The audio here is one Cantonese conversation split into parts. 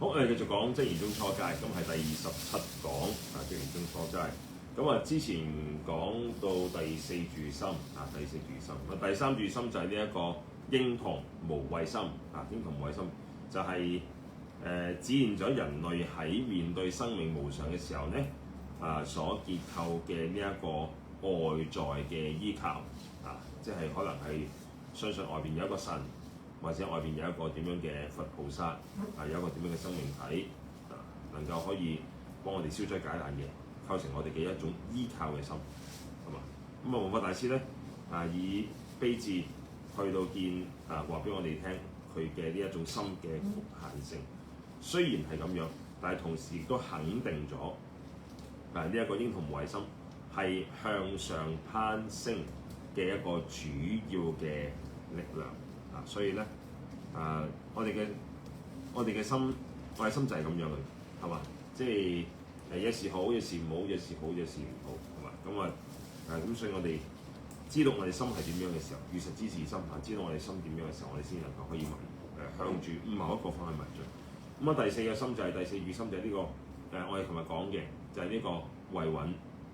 好，我哋繼續講即係言中初階，咁係第27講啊，即係言中初階。咁啊，之前講到第四住心啊，第四住心。啊，第三住心就係呢一個應同無畏心啊，應同無畏心就係、展現咗人類喺面對生命無常嘅時候咧所結構嘅呢一個外在嘅依靠啊，即係可能係相信外邊有一個神，或者外邊有一個點樣嘅佛菩薩啊，有一個點樣嘅生命體啊，能夠可以幫我哋消災解難嘅，構成我哋嘅一種依靠嘅心，係嘛？咁啊，弘法大師咧以悲智去到見話俾我哋聽佢嘅呢一種心嘅局限性。雖然係咁樣，但係同時亦都肯定咗呢一個應同無畏心係向上攀升嘅一個主要嘅力量啊，所以咧我哋嘅心，我哋心就係咁樣嘅，係嘛？即係一時好，一時唔好，一時好，一時唔好，係嘛？咁咁所以我哋知道我哋心係點樣嘅時候，如實知是心啊，知道我哋心點樣嘅時候，我哋先能夠可以向住某一個方向邁進。咁啊，第四個心就係第四住心，就係呢個我哋琴日講嘅，就係呢個慧蘊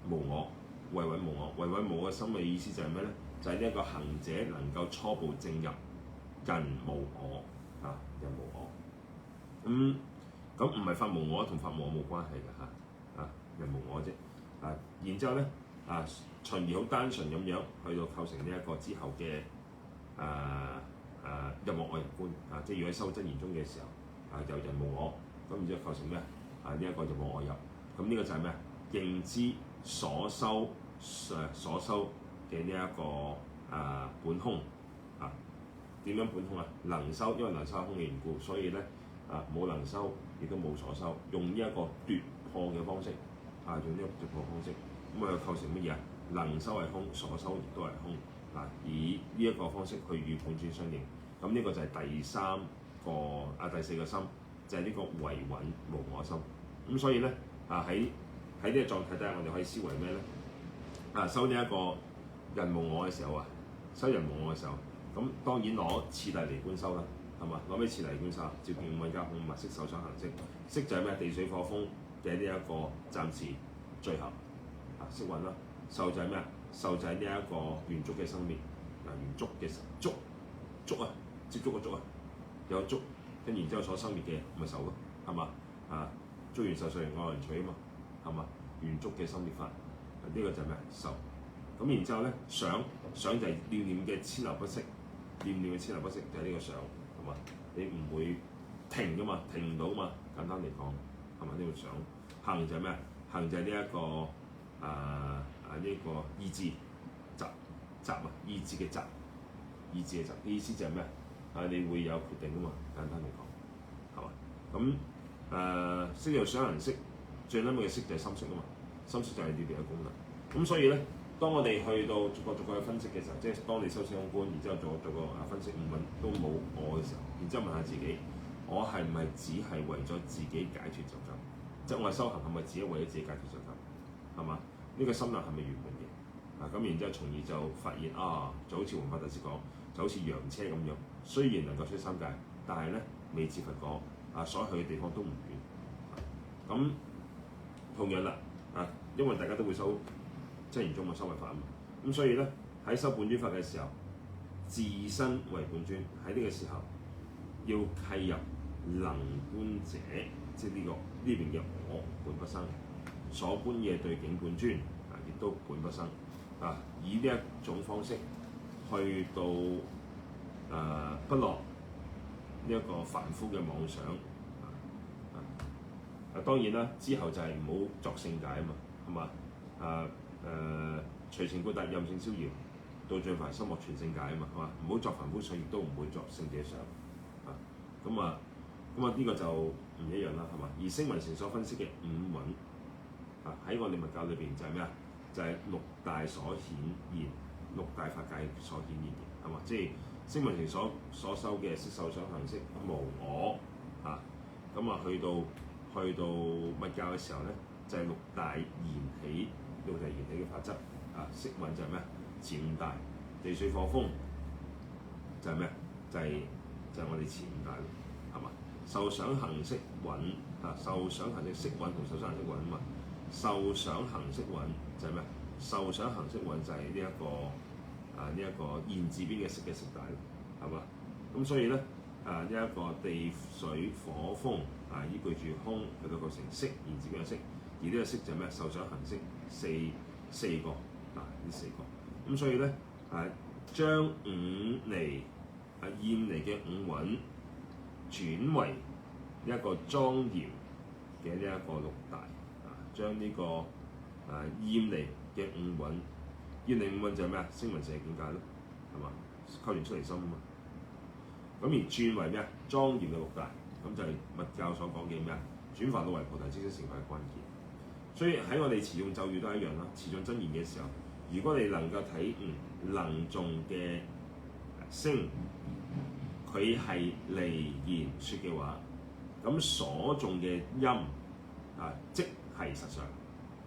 無我，慧蘊無我，慧蘊無我嘅心嘅意思就係咩咧？就係呢一個行者能夠初步證入人無我啊，人無我。咁唔係法無我同法無我冇關係嘅嚇人無我啫然之後咧從而好單純咁樣去到構成呢一個之後嘅人無我人觀即係如果修真言宗嘅時候。由人無我，咁然之後構成咩？呢一個就無我有，咁呢個就係咩？認知所修嘅呢一個本空點樣本空啊？能修，因為能修空嘅緣故，所以咧冇能修，亦都冇所修，用呢一個奪破嘅方式用呢個奪破方式，咁構成乜嘢啊？能修係空，所修亦都係空以呢一個方式去與本尊相應，咁呢個就係第三個第四個心就係呢個慧蘊無我心。咁所以咧喺呢個狀態底下，我哋可以思維咩咧？修呢一個人無我嘅時候修人無我嘅時候，咁當然攞次第嚟觀修啦，係嘛？攞咩次第嚟觀修？照見五蘊皆空，色受想行識。色就係咩？地水火風嘅呢一個暫時聚合色蘊啦。受就係咩？受就係呢一個緣觸嘅生滅緣觸嘅觸接觸個觸有觸，跟然之後所生滅嘅咪受咯，係嘛？觸緣受，受緣愛緣取啊嘛，係嘛？緣觸嘅生滅法，呢個就係咩？受。咁然之後咧，想就係念念嘅遷流不息，念念嘅遷流不息就係呢個想，係嘛？你唔會停噶嘛，停唔到嘛。簡單嚟講，係嘛？呢個想。行就係咩？行就係呢一個呢個意志集意志嘅集，意志嘅集，意思就係咩？你會有決定噶嘛？簡單嚟講，係嘛？咁色有想行識，最撚尾嘅色就係心識啊嘛。心識就係呢邊嘅功能。咁所以咧，當我哋去到逐個去分析嘅時候，即係當你修四空觀，然之後做個分析，五蘊都冇我嘅時候，然之後問下自己，我係唔係只係為咗自己解脫就得？即係我係修行係咪只係為咗自己解脫就得？係嘛？呢個心量係咪圓滿嘅？咁然之後從而就發現就好似弘法大師講，就好似羊車咁樣。雖然能夠出三界，但係咧未至佛果所去嘅地方都唔遠。咁同樣啦因為大家都會修真言宗嘅修為法啊嘛。咁所以咧喺修本尊法嘅時候，自身為本尊喺呢個時候要契入能觀者，即係呢邊嘅我本不生，所觀嘅對境本尊亦都本不生以呢一種方式去到不落呢一個凡夫嘅妄想當然啦，之後就係唔好作聖解啊嘛，係嘛？隨情豁達，任性逍遙，道盡凡心莫存聖解啊嘛，係嘛？唔好作凡夫相，亦都唔會作聖者相咁呢個就唔一樣啦，係嘛？而聲聞乘所分析嘅五蘊喺我哋密教裏邊就係咩啊？就係六大所顯現，六大法界所顯現嘅，係嘛？即係聲聞乘所修嘅色受想行識無我去到密教嘅時候咧，就係六大緣起嘅法則色蘊就係咩？前五大，地水火風就係咩？就係我哋前五大咯，係嘛？受想行識蘊啊，受想行識識蘊同受想行識蘊啊嘛。受想行識蘊就係咩？受想行識蘊就係呢一個言字邊嘅識嘅識解咯，係嘛？咁所以咧呢一個地水火風依據住空去到構成識言字邊嘅識，而呢個識就係咩？受想行識四個呢四個。咁所以咧將五離厭離嘅五蘊轉為一個莊嚴嘅呢一個六大將呢個厭離嘅五蘊，厭離五蘊就係咩啊？聲聞乘嘅境界咯，係嘛？構成出離心啊嘛。咁而轉為咩啊？莊嚴嘅六大，咁就係密教所講嘅咩啊？轉化到為菩提即生成佛嘅關鍵。所以喺我哋持誦咒語都一樣啦。持誦真言嘅時候，如果你能夠體悟能誦嘅聲，佢係離言説嘅話，咁所誦嘅音即係實相，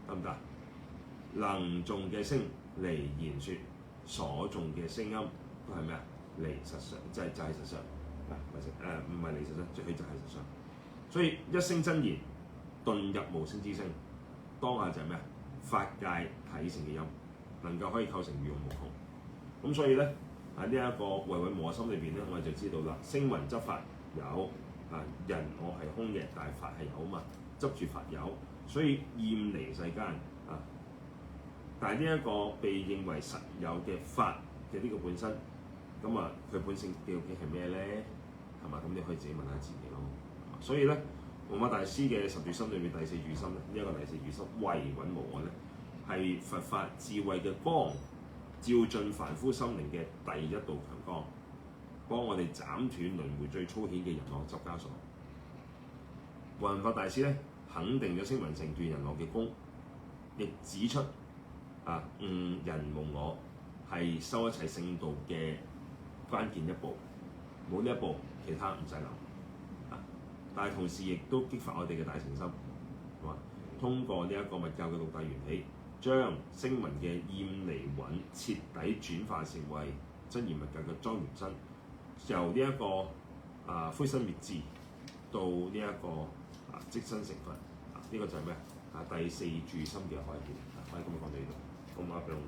得唔得？能誦嘅聲離言説，所誦嘅聲音都係咩啊？離實相，就係實相唔係離實相，即係就係實相。所以一聲真言頓入無聲之聲，當下就係咩啊？法界體性嘅音，能夠可以構成如用無窮。咁所以咧喺呢一個唯唯無我心裏邊咧，我哋就知道啦。聲聞執法有人我係空嘅，但係法係有嘛，執住法有，所以厭離世間但係呢一個被認為實有嘅法嘅呢個本身，咁佢本性究竟係咩咧？係嘛？咁你可以自己問下自己咯。所以咧，弘法大師嘅十住心裏面第四住心咧，呢一個第四住心唯蘊無我咧，係佛法智慧嘅光，照進凡夫心靈嘅第一道強光，幫我哋斬斷輪迴最粗顯嘅人我執枷鎖。弘法大師咧肯定咗聲聞乘斷人我嘅功，亦指出悟人無我係修一切聖道嘅關鍵一步，冇呢一步，其他唔使諗。但係同時亦都激發我哋嘅大誠心，係嘛？通過呢一個密教嘅六大緣起，將聲聞嘅厭離蘊徹底轉化成為真言密教嘅莊嚴身，由呢一個灰身滅智到呢一個即身成佛。呢個就係咩第四住心嘅開顯。我哋今日講到呢度，咁我俾我